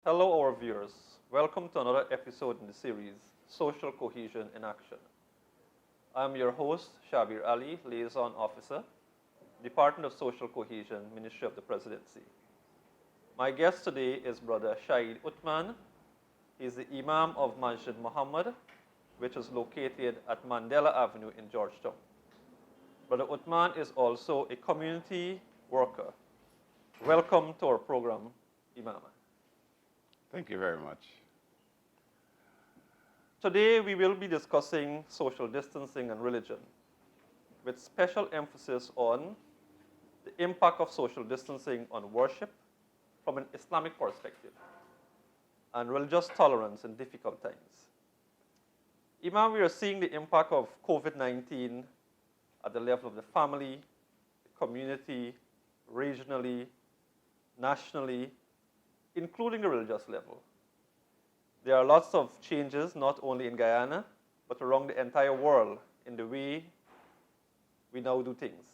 Hello, our viewers. Welcome to another episode in the series, Social Cohesion in Action. I'm your host, Shabir Ali, Liaison Officer, Department of Social Cohesion, Ministry of the Presidency. My guest today is Brother Shahid Uthman. He's the Imam of Masjid Muhammad, which is located at Mandela Avenue in Georgetown. Brother Uthman is also a community worker. Welcome to our program, Imam. Thank you very much. Today we will be discussing social distancing and religion, with special emphasis on the impact of social distancing on worship from an Islamic perspective and religious tolerance in difficult times. Imam, we are seeing the impact of COVID-19 at the level of the family, the community, regionally, nationally, including the religious level. There are lots of changes, not only in Guyana, but around the entire world in the way we now do things.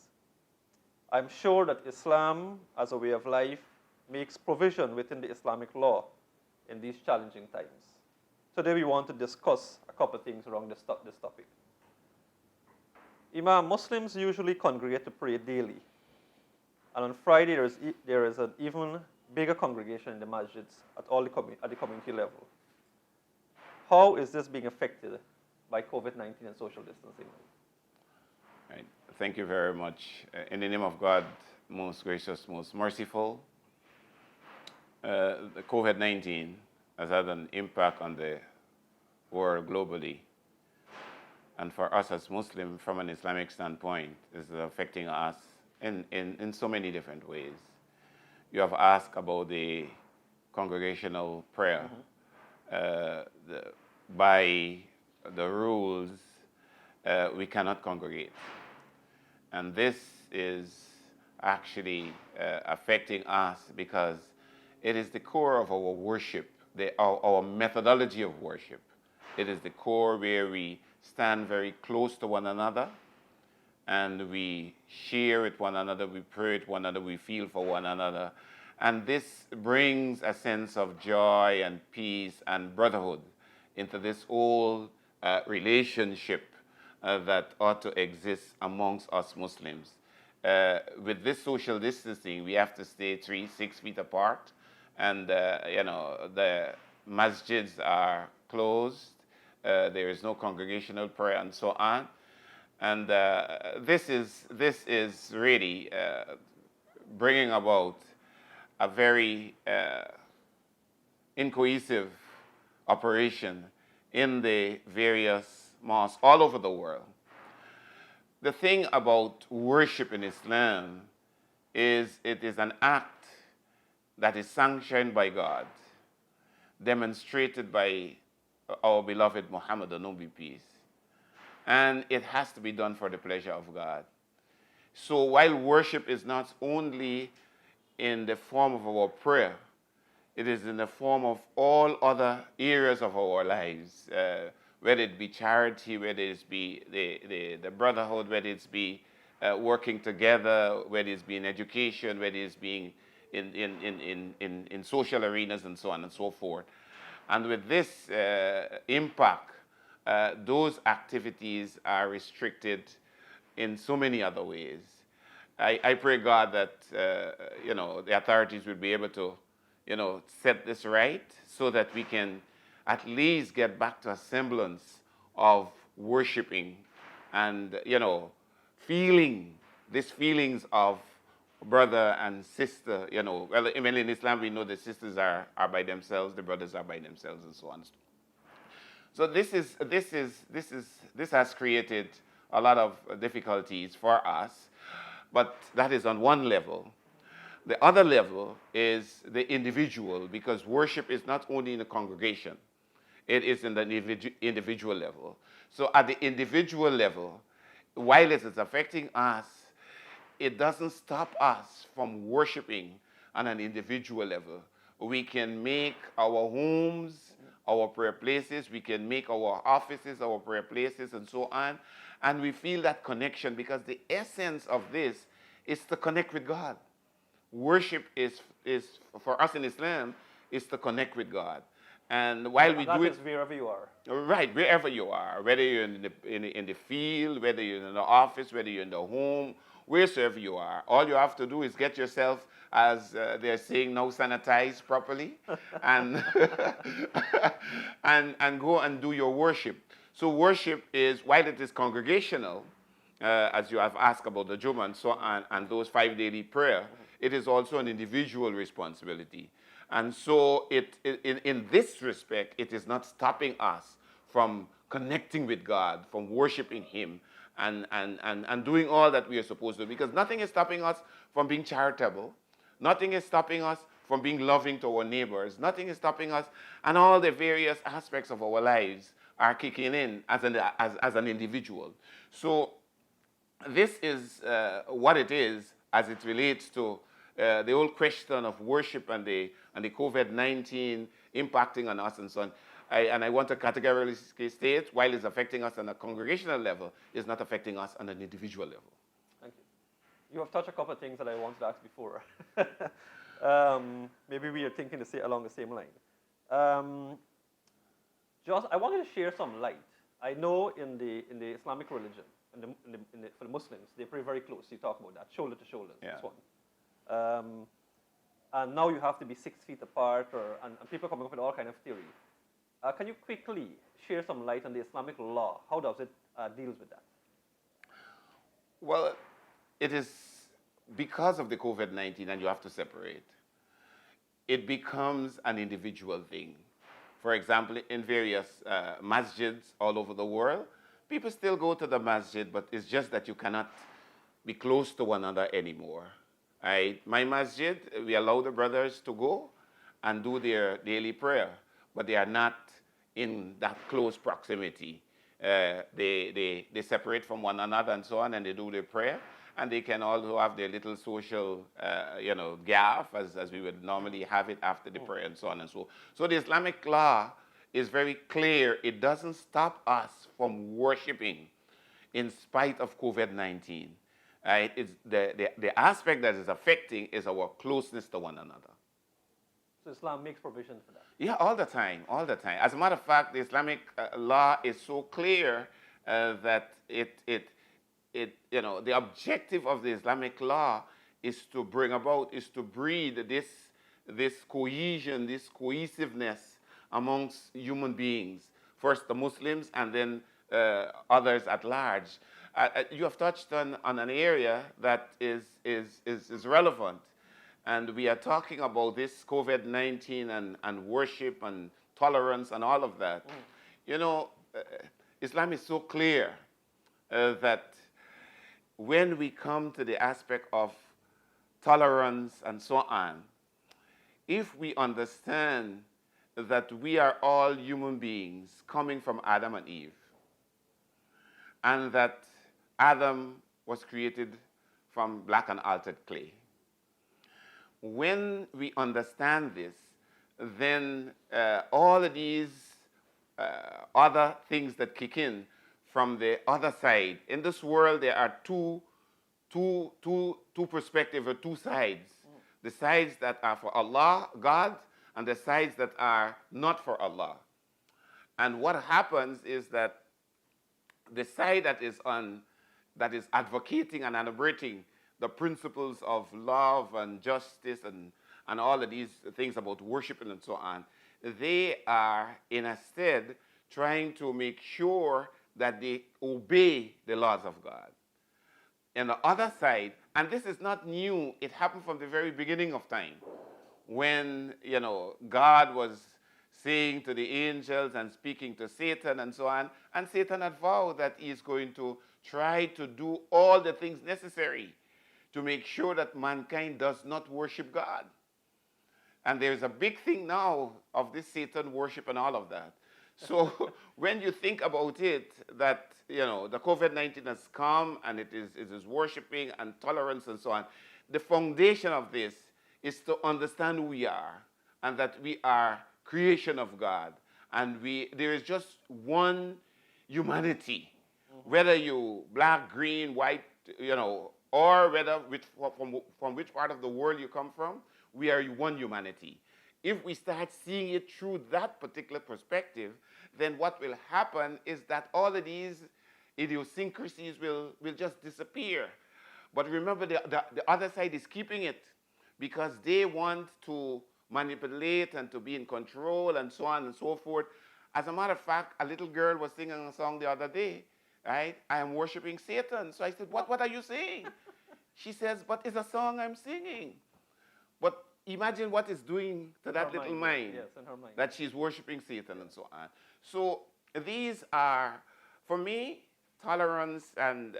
I'm sure that Islam, as a way of life, makes provision within the Islamic law in these challenging times. Today we want to discuss a couple of things around this topic. Imam, Muslims usually congregate to pray daily. And on Friday, there is an even bigger congregation in the masjids at the community level. How is this being affected by COVID-19 and social distancing? Right. Thank you very much. In the name of God, most gracious, most merciful, the COVID-19 has had an impact on the world globally. And for us as Muslims, from an Islamic standpoint, is affecting us in so many different ways. You have asked about the congregational prayer. By the rules, we cannot congregate. And this is actually affecting us because it is the core of our worship, our methodology of worship. It is the core where we stand very close to one another and we share with one another, we pray with one another, we feel for one another. And this brings a sense of joy and peace and brotherhood into this whole relationship that ought to exist amongst us Muslims. With this social distancing, we have to stay 6 feet apart. And, the masjids are closed. There is no congregational prayer and so on. And this is really bringing about a very incohesive operation in the various mosques all over the world. The thing about worship in Islam is it is an act that is sanctioned by God, demonstrated by our beloved Muhammad, on whom be peace. And it has to be done for the pleasure of God. So while worship is not only in the form of our prayer, it is in the form of all other areas of our lives, whether it be charity, whether it be the brotherhood, whether it be working together, whether it be in education, whether it be in social arenas and so on and so forth. And with this impact, those activities are restricted in so many other ways. I pray God that the authorities will be able to set this right so that we can at least get back to a semblance of worshiping and feeling these feelings of brother and sister. Well, even in Islam we know the sisters are by themselves, the brothers are by themselves, and so on. So this has created a lot of difficulties for us, but that is on one level. The other level is the individual, because worship is not only in a congregation, it is in the individual level. So at the individual level, while it is affecting us, it doesn't stop us from worshiping on an individual level. We can make our homes our prayer places, we can make our offices our prayer places, and so on. And we feel that connection because the essence of this is to connect with God. Worship is for us in Islam, is to connect with God. And while we That do it, is wherever you are. right, wherever you are, whether you're in the field, whether you're in the office, whether you're in the home, wherever you are, all you have to do is get yourself, as they're saying now, sanitized properly, and, and go and do your worship. So worship is, while it is congregational, as you have asked about the Juma and so on, and those 5 daily prayer, it is also an individual responsibility. And so in this respect, it is not stopping us from connecting with God, from worshiping Him, and doing all that we are supposed to do. Because nothing is stopping us from being charitable. Nothing is stopping us from being loving to our neighbors. Nothing is stopping us, and all the various aspects of our lives are kicking in as an individual. So this is what it is as it relates to the whole question of worship and the COVID-19 impacting on us and so on. I want to categorically state, while it's affecting us on a congregational level, it's not affecting us on an individual level. Thank you. You have touched a couple of things that I wanted to ask before. Maybe we are thinking along the same line. I wanted to share some light. I know in the Islamic religion, for the Muslims, they pray very close. You talk about that, shoulder to shoulder. Yeah. That's one. And now you have to be 6 feet apart, and people are coming up with all kind of theory. Can you quickly share some light on the Islamic law? How does it deals with that? Well, it is because of the COVID-19, and you have to separate. It becomes an individual thing. For example, in various masjids all over the world, people still go to the masjid, but it's just that you cannot be close to one another anymore. Right? My masjid, we allow the brothers to go and do their daily prayer, but they are not in that close proximity. They separate from one another and so on, and they do their prayer, and they can also have their little social, gap, as we would normally have it after the prayer and so on and so. So the Islamic law is very clear. It doesn't stop us from worshiping in spite of COVID-19. It's the aspect that is affecting is our closeness to one another. So Islam makes provision for that. Yeah, all the time, all the time. As a matter of fact, the Islamic law is so clear that the objective of the Islamic law is to breed this cohesion, this cohesiveness amongst human beings. First the Muslims, and then others at large. You have touched on an area that is relevant. And we are talking about this COVID-19 and worship and tolerance and all of that. Islam is so clear that when we come to the aspect of tolerance and so on, if we understand that we are all human beings coming from Adam and Eve, and that Adam was created from black and altered clay, when we understand this, then all of these other things that kick in from the other side. In this world, there are two perspectives or two sides. The sides that are for Allah, God, and the sides that are not for Allah. And what happens is that the side that is advocating and elaborating the principles of love and justice and all of these things about worshiping and so on, they are instead trying to make sure that they obey the laws of God. And the other side, and this is not new, it happened from the very beginning of time, when God was saying to the angels and speaking to Satan and so on, and Satan had vowed that he is going to try to do all the things necessary to make sure that mankind does not worship God. And there's a big thing now of this Satan worship and all of that. So when you think about it, that the COVID-19 has come and it is worshiping and tolerance and so on, the foundation of this is to understand who we are, and that we are creation of God, and there is just one humanity, whether you black, green, white, or whether from which part of the world you come from, we are one humanity. if we start seeing it through that particular perspective, then what will happen is that all of these idiosyncrasies will just disappear. But remember, the other side is keeping it because they want to manipulate and to be in control and so on and so forth. As a matter of fact, a little girl was singing a song the other day, right? I am worshiping Satan. So I said, what are you saying? She says, but it's a song I'm singing. But imagine what it's doing to that little mind. Yes, in her mind. That she's worshiping Satan and so on. So these are, for me, tolerance and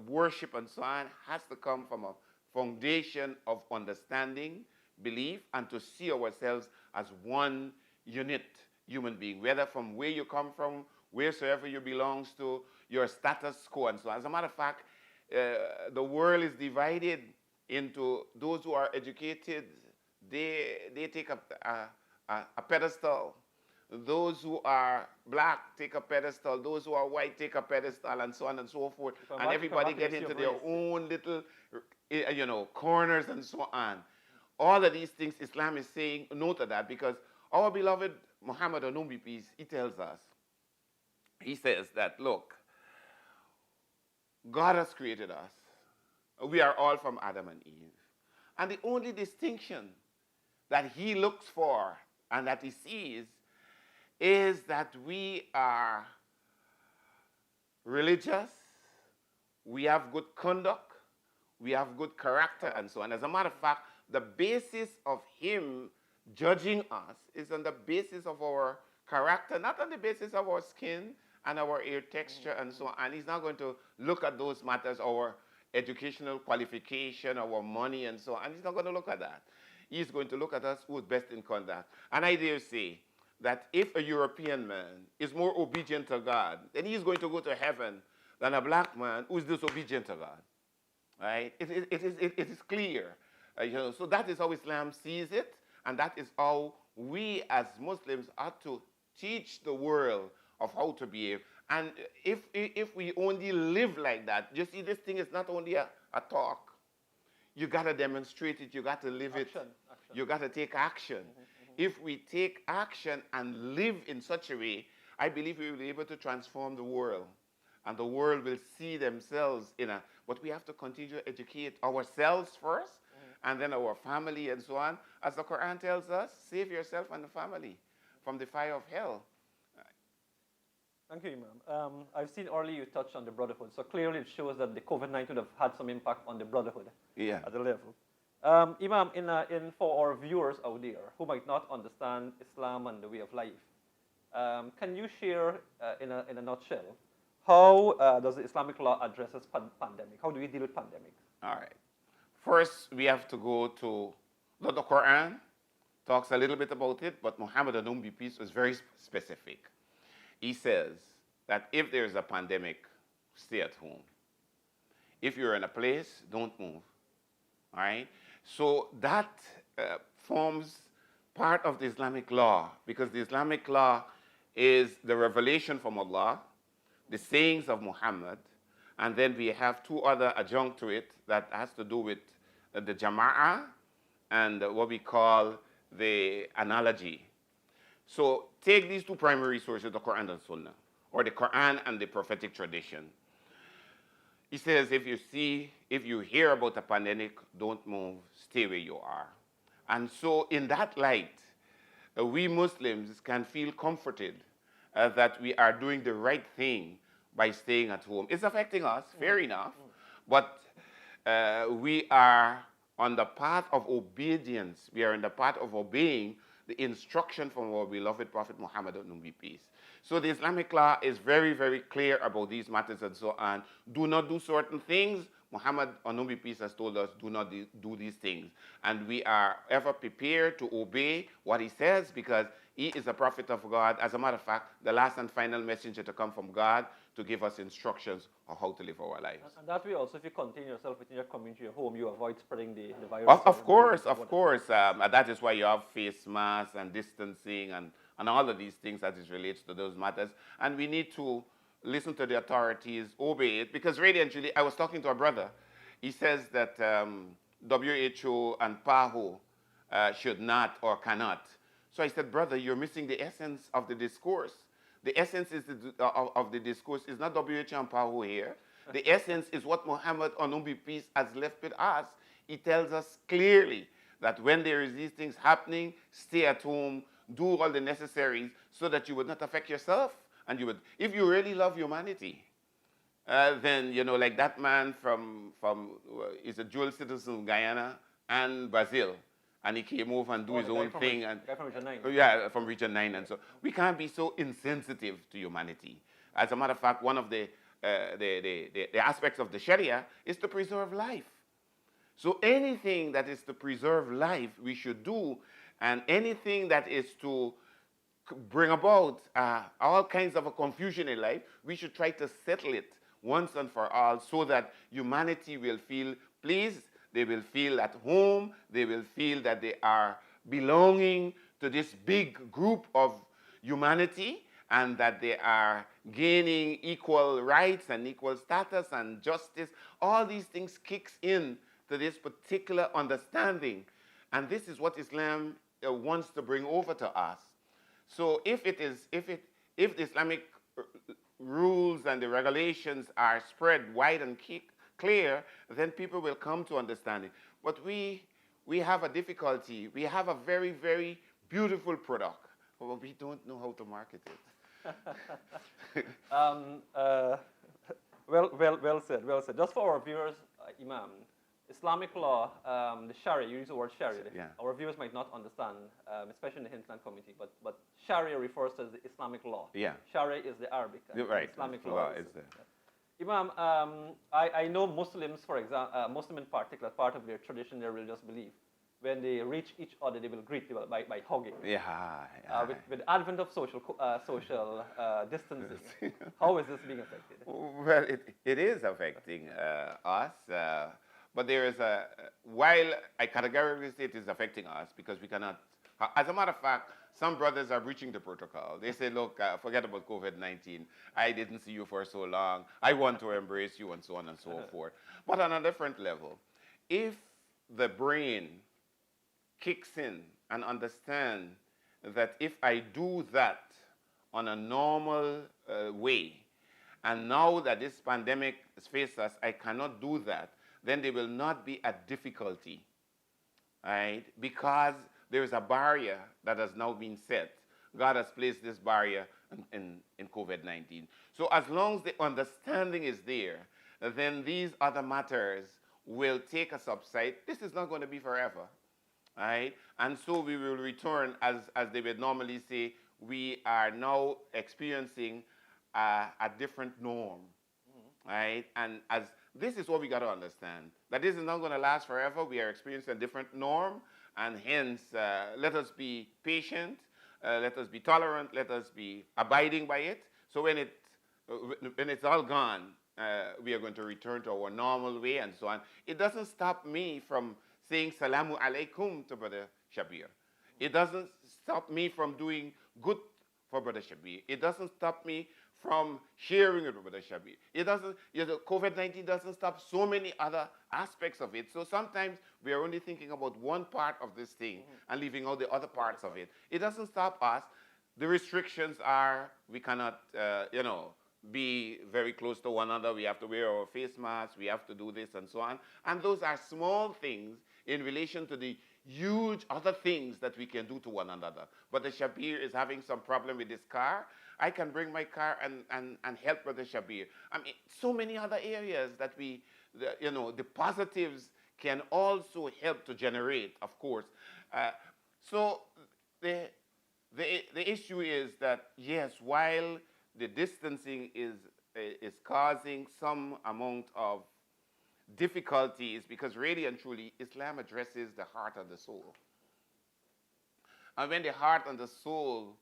worship and so on has to come from a foundation of understanding, belief, and to see ourselves as one unit human being, whether from where you come from, wheresoever you belong to, your status quo and so on. As a matter of fact, the world is divided into those who are educated, they take a pedestal. Those who are black take a pedestal. Those who are white take a pedestal, and so on and so forth. And everybody get into their own little, corners and so on. All of these things, Islam is saying no to that, because our beloved Muhammad, on whom be peace, he tells us, he says that, look, God has created us. We are all from Adam and Eve. And the only distinction that he looks for and that he sees is that we are religious, we have good conduct, we have good character, and so on. As a matter of fact, the basis of him judging us is on the basis of our character, not on the basis of our skin and our hair texture and so on. And he's not going to look at those matters, our educational qualification, our money and so on. He's not going to look at that. He's going to look at us who's best in conduct. And I dare say that if a European man is more obedient to God, then he's going to go to heaven than a black man who is disobedient to God. Right? It is clear. So that is how Islam sees it, and that is how we as Muslims ought to teach the world of how to behave. And if we only live like that, you see, this thing is not only a talk. You got to demonstrate it. You got to live it. Action. You got to take action. If we take action and live in such a way, I believe we will be able to transform the world. And the world will see themselves in a... But we have to continue to educate ourselves first, and then our family and so on. As the Quran tells us, save yourself and the family from the fire of hell. Thank you, Imam. I've seen earlier you touched on the brotherhood. So clearly it shows that the COVID-19 would have had some impact on the brotherhood at the level. Imam, for our viewers out there who might not understand Islam and the way of life, can you share in a nutshell, how does the Islamic law address pandemic? How do we deal with pandemics? All right. First, we have to go to the Quran, talks a little bit about it, but Muhammad, on whom be peace, was very specific. He says that if there's a pandemic, stay at home. If you're in a place, don't move. All right? So that forms part of the Islamic law, because the Islamic law is the revelation from Allah, the sayings of Muhammad, and then we have two other adjunct to it that has to do with the jama'ah and what we call the analogy. So take these two primary sources, the Quran and Sunnah, or the Quran and the prophetic tradition. He says, if you hear about a pandemic, don't move, stay where you are. And so in that light, we Muslims can feel comforted that we are doing the right thing by staying at home. It's affecting us, fair enough, but we are on the path of obedience. We are in the path of obeying the instruction from our beloved Prophet Muhammad, on whom be peace. So the Islamic law is very, very clear about these matters and so on. Do not do certain things. Muhammad, on whom be peace, has told us, do not do these things. And we are ever prepared to obey what he says, because he is a prophet of God. As a matter of fact, the last and final messenger to come from God to give us instructions on how to live our lives. And that way also, if you contain yourself within your community, your home, you avoid spreading the virus. Of course. That is why you have face masks and distancing and all of these things that is related to those matters. And we need to listen to the authorities, obey it, because really and truly, I was talking to a brother. He says that WHO and PAHO should not or cannot. So I said, brother, you're missing the essence of the discourse. The essence is of the discourse is not W.H. Ampahu here. The essence is what Muhammad, on whom be peace, has left with us. He tells us clearly that when there is these things happening, stay at home, do all the necessaries so that you would not affect yourself. And you would, if you really love humanity, then, you know, like that man from is a dual citizen of Guyana and Brazil. And he came over and do his own thing. The guy from Region 9. Yeah, from Region 9. And so we can't be so insensitive to humanity. As a matter of fact, one of the aspects of the Sharia is to preserve life. So anything that is to preserve life, we should do. And anything that is to bring about all kinds of a confusion in life, we should try to settle it once and for all so that humanity will feel pleased, they will feel at home, they will feel that they are belonging to this big group of humanity and that they are gaining equal rights and equal status and justice. All these things kicks in to this particular understanding. And this is what Islam wants to bring over to us. So if the Islamic rules and the regulations are spread wide and clear, then people will come to understanding. But we have a difficulty. We have a very, very beautiful product, but we don't know how to market it. Well said, well said. Just for our viewers, Imam, Islamic law, the Sharia, you use the word Sharia. Yeah. Our viewers might not understand, especially in the Hinterland community, but Sharia refers to the Islamic law. Yeah. Sharia is the Arabic. Right. Islamic law is the... Imam, I know Muslims, for example, Muslim in particular, part of their tradition, their religious belief, when they reach each other, they will greet people by hugging. Yeah. With the advent of social distancing, how is this being affected? Well, it is affecting us. But there is while I categorically say it is affecting us because we cannot, as a matter of fact, some brothers are breaching the protocol. They say, look, forget about COVID-19. I didn't see you for so long. I want to embrace you and so on and so forth. But on a different level, if the brain kicks in and understands that if I do that on a normal way, and now that this pandemic has faced us, I cannot do that, then there will not be a difficulty, right? Because there is a barrier that has now been set. God has placed this barrier in COVID-19. So as long as the understanding is there, then these other matters will take a subside. This is not going to be forever, right? And so we will return, as they would normally say, we are now experiencing a different norm, right? And as this is what we got to understand, that this is not going to last forever. We are experiencing a different norm, and hence let us be patient, let us be tolerant, let us be abiding by it. So when it's all gone, we are going to return to our normal way and so on. It doesn't stop me from saying salamu alaikum to Brother Shabir. It doesn't stop me from doing good for Brother Shabir. It doesn't stop me from sharing it with Brother Shabir. It doesn't, COVID-19 doesn't stop so many other aspects of it. So sometimes we are only thinking about one part of this thing and leaving out the other parts of it. It doesn't stop us. The restrictions are, we cannot, be very close to one another. We have to wear our face masks. We have to do this and so on. And those are small things in relation to the huge other things that we can do to one another. But the Shabir is having some problem with his car. I can bring my car and help Brother Shabir. I mean, so many other areas that the positives can also help to generate, of course. So the issue is that, yes, while the distancing is causing some amount of difficulties, because really and truly, Islam addresses the heart and the soul. And when the heart and the soul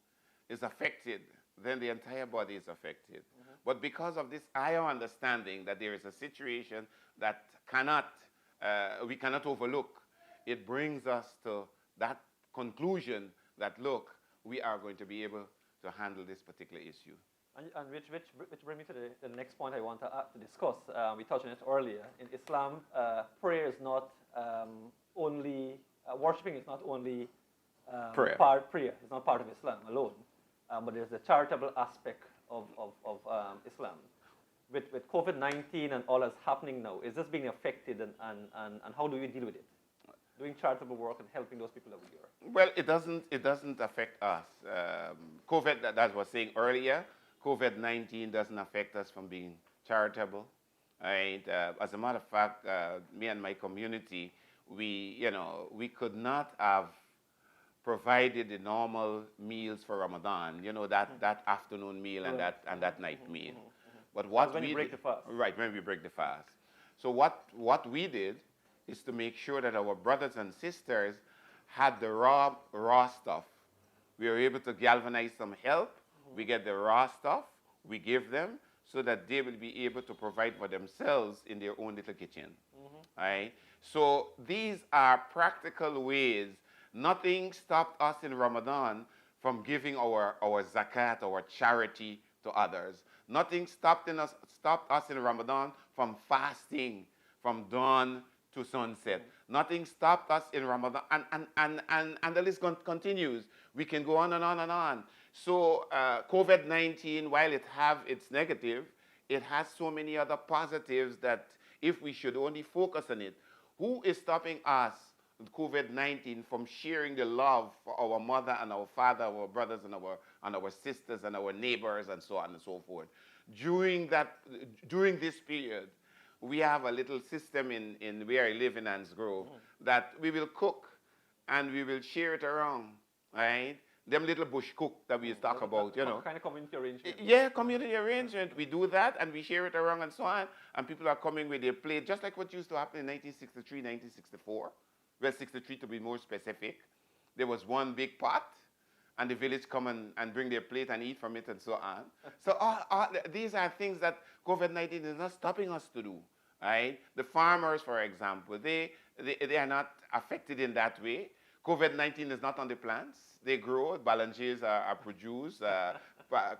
is affected, then the entire body is affected. But because of this higher understanding that there is a situation that we cannot overlook, it brings us to that conclusion that, look, we are going to be able to handle this particular issue. And which brings me to the next point I want to discuss. We touched on it earlier. In Islam, prayer is not only worshiping is not only Prayer. prayer. It's not part of Islam alone, but there's the charitable aspect of Islam. With COVID-19 and all that's happening now, is this being affected, and how do you deal with it? Doing charitable work and helping those people over here. Well, it doesn't affect us. COVID, that I was saying earlier, COVID-19 doesn't affect us from being charitable. Right? As a matter of fact, me and my community, we could not have provided the normal meals for Ramadan. That afternoon meal and that night meal. But what when you break the fast. Right, when we break the fast. So what we did is to make sure that our brothers and sisters had the raw stuff. We were able to galvanize some help. We get the raw stuff, we give them, so that they will be able to provide for themselves in their own little kitchen. Right? So these are practical ways. Nothing stopped us in Ramadan from giving our zakat, our charity to others. Nothing stopped us in Ramadan from fasting from dawn to sunset. Nothing stopped us in Ramadan, and the list continues. We can go on and on and on. So COVID-19, while it have its negative, it has so many other positives that if we should only focus on it, who is stopping us, COVID-19, from sharing the love for our mother and our father, our brothers and our sisters and our neighbors and so on and so forth? During this period, we have a little system in where I live in Anns Grove that we will cook and we will share it around, right? Them little bush cook that we talk about, Kind of community arrangement. Yeah, community arrangement. We do that and we share it around and so on. And people are coming with their plate, just like what used to happen in 1963, 1964. Well, 63 to be more specific. There was one big pot, and the village come and bring their plate and eat from it and so on. So these are things that COVID-19 is not stopping us to do, right? The farmers, for example, they are not affected in that way. COVID-19 is not on the plants. They grow, balanges are produced,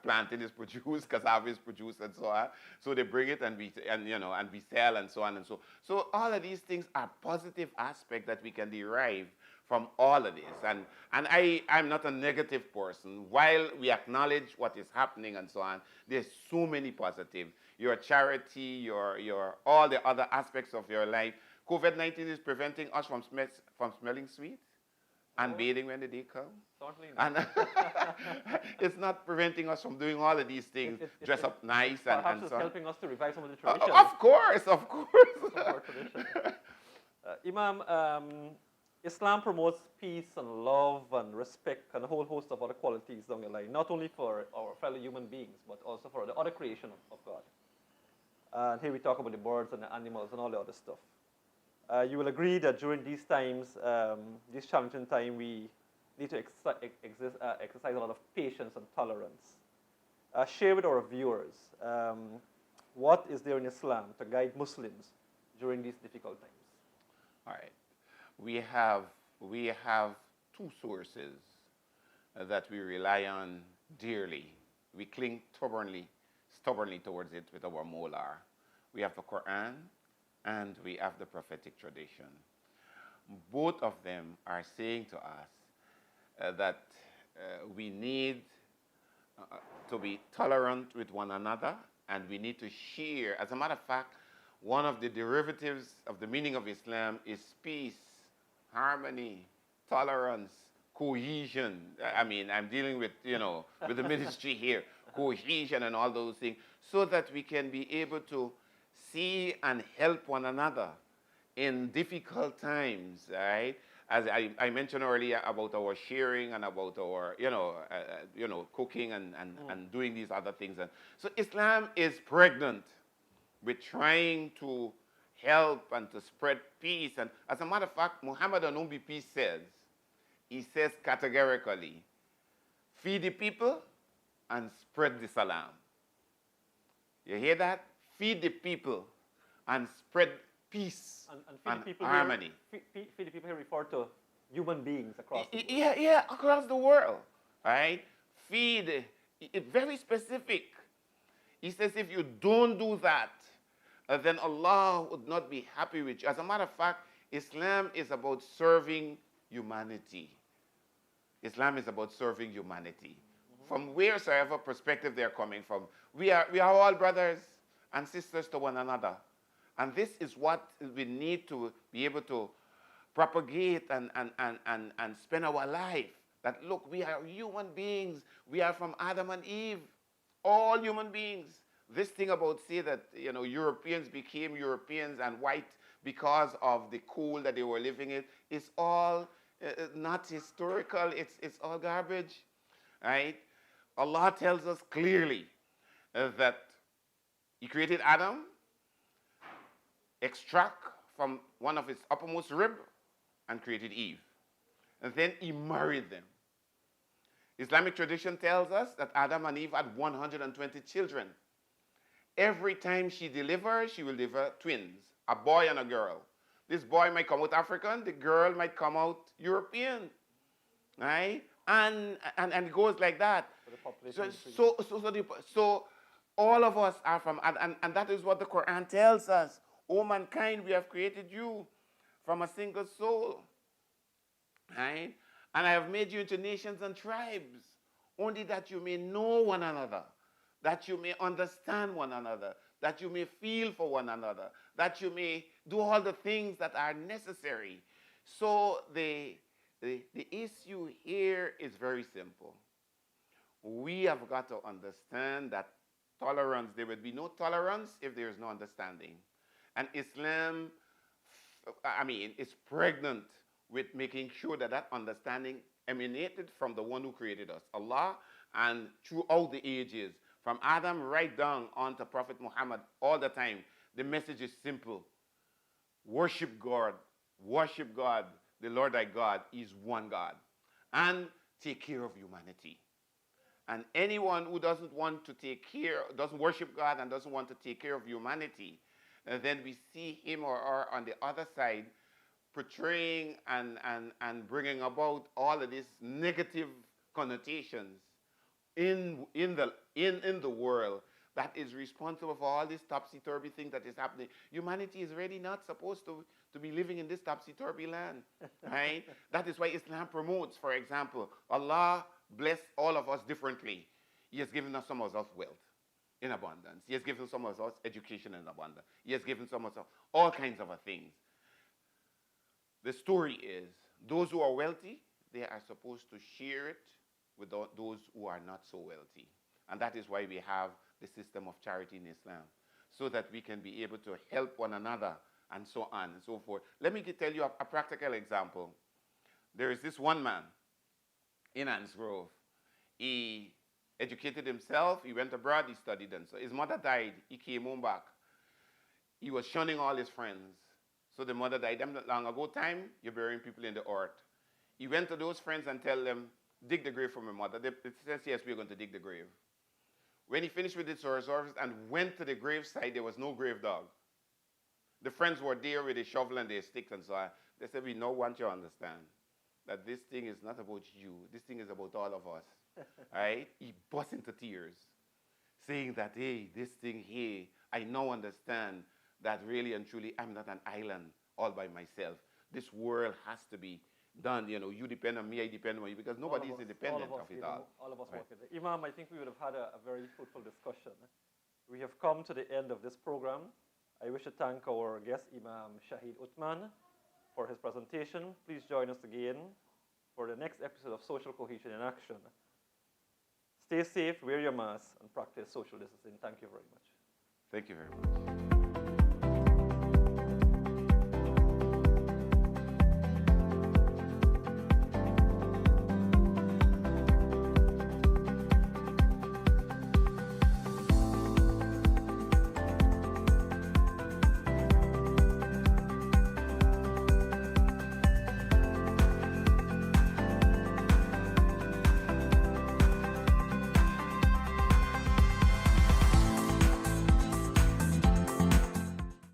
plantain is produced, cassava is produced, and so on. So they bring it and we sell and so on and so. So all of these things are positive aspects that we can derive from all of this. And I'm not a negative person. While we acknowledge what is happening and so on, there's so many positives. Your charity, your all the other aspects of your life. COVID-19 is preventing us from smelling sweet and bathing when the day comes. Certainly not. And it's not preventing us from doing all of these things, dress up nice and so on. Perhaps it's helping us to revive some of the traditions. Of course. Some of our traditions. Imam, Islam promotes peace and love and respect and a whole host of other qualities down the line, not only for our fellow human beings, but also for the other creation of God. And here we talk about the birds and the animals and all the other stuff. You will agree that during these times, this challenging time, we need to exercise a lot of patience and tolerance. Share with our viewers, what is there in Islam to guide Muslims during these difficult times? All right. We have two sources that we rely on dearly. We cling stubbornly towards it with our molar. We have the Quran and we have the prophetic tradition. Both of them are saying to us that we need to be tolerant with one another and we need to share. As a matter of fact, one of the derivatives of the meaning of Islam is peace, harmony, tolerance, cohesion. I mean, I'm dealing with, with the ministry here, cohesion and all those things, so that we can be able to see and help one another in difficult times, right? As I mentioned earlier about our sharing and about our, cooking and doing these other things. And so Islam is pregnant with trying to help and to spread peace. And as a matter of fact, Muhammad Anumbi Peace he says categorically, feed the people and spread the salam. You hear that? Feed the people and spread peace and harmony. Feed the people here refer to human beings across the world. Yeah, across the world, right? Feed, very specific. He says if you don't do that, then Allah would not be happy with you. As a matter of fact, Islam is about serving humanity. Islam is about serving humanity. From wheresoever perspective they're coming from, we are all brothers and sisters to one another. And this is what we need to be able to propagate and spend our life. That look, we are human beings. We are from Adam and Eve. All human beings. This thing about say that Europeans became Europeans and white because of the cool that they were living in is all not historical. It's all garbage, right? Allah tells us clearly that He created Adam, extract from one of his uppermost rib, and created Eve. And then He married them. Islamic tradition tells us that Adam and Eve had 120 children. Every time she delivers, she will deliver twins, a boy and a girl. This boy might come out African, the girl might come out European, right? And it goes like that. So all of us are from, and that is what the Quran tells us. O mankind, we have created you from a single soul, right? And I have made you into nations and tribes, only that you may know one another, that you may understand one another, that you may feel for one another, that you may do all the things that are necessary. So the issue here is very simple. We have got to understand that tolerance, there would be no tolerance if there is no understanding. And Islam, is pregnant with making sure that that understanding emanated from the one who created us, Allah, and throughout the ages, from Adam right down on to Prophet Muhammad, all the time, the message is simple. Worship God. Worship God. The Lord thy God is one God. And take care of humanity. And anyone who doesn't want to take care, doesn't worship God and doesn't want to take care of humanity, then we see him or her on the other side portraying and bringing about all of these negative connotations in the world that is responsible for all this topsy-turvy thing that is happening. Humanity is really not supposed to be living in this topsy-turvy land, right? That is why Islam promotes, for example, Allah bless all of us differently. He has given us some of us wealth in abundance. He has given some of us education in abundance. He has given some of us all kinds of things. The story is, those who are wealthy, they are supposed to share it with those who are not so wealthy. And that is why we have the system of charity in Islam, so that we can be able to help one another and so on and so forth. Let me tell you a practical example. There is this one man in Ansgrove. He educated himself, he went abroad, he studied, and so his mother died, he came home back. He was shunning all his friends. So the mother died. Them not long ago time, you're burying people in the earth. He went to those friends and tell them, dig the grave for my mother. They said, yes, we're going to dig the grave. When he finished with his service and went to the graveside, there was no grave dog. The friends were there with a shovel and their sticks and so on. They said, we now want you to understand that this thing is not about you. This thing is about all of us. Right? He burst into tears, saying that, hey, this thing here, I now understand that really and truly I'm not an island all by myself. This world has to be done. You depend on me, I depend on you, because nobody is independent of it all. All of us right. work with it. Imam, I think we would have had a very fruitful discussion. We have come to the end of this program. I wish to thank our guest, Imam Shahid Uthman, for his presentation. Please join us again for the next episode of Social Cohesion in Action. Stay safe, wear your mask, and practice social distancing. Thank you very much. Thank you very much.